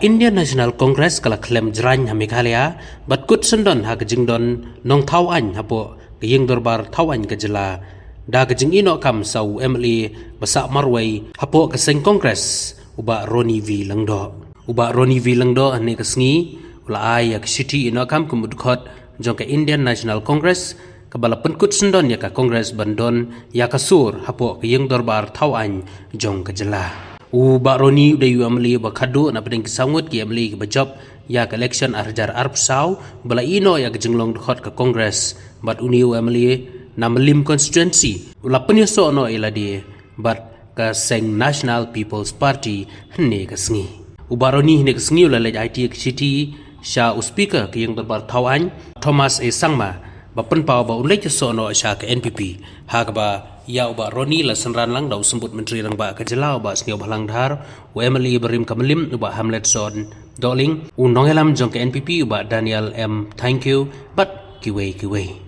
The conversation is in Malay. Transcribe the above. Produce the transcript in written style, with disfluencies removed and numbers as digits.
Indian National Congress kala klem jrany ha Meghalaya bat kut sendon ha kejingdon nong thaw an hapo ke iingdorbar thaw an ke jylla da kejing ino kam sau MLA basa marwei hapo ke seng Congress uba Roni V Langdo ane ke sngi ula ai ya ke city ino kam kumudkhot jong ke Indian National Congress kabala penkut sendon ya ka Congress bandon ya ka sur hapo ke iingdorbar thaw an jong ke jylla Uba Roni udah MLA bakado na pedeng kesangut ki MLA ke bajab ya ke election arjar arpsau bala ino ya ke jenglong dekhot ke Congress bat uni MLA na melim constituency ula penyeso no ila dia bat ke seng National People's Party hne ke sngi Uba Roni hne ke sngi ula lej IT ke city sha speaker ke iingdorbar thaw an Thomas A Sangma bapen pau ba ulej so no sha ke NPP ha ka ba ya uba Roni la senran lang dau sembut menteri rang ba ke jylla uba snio balang dhar MLA berim kamelim uba Hamlet Son Doling unong elam jong ke NPP uba Daniel M thank you but kiwei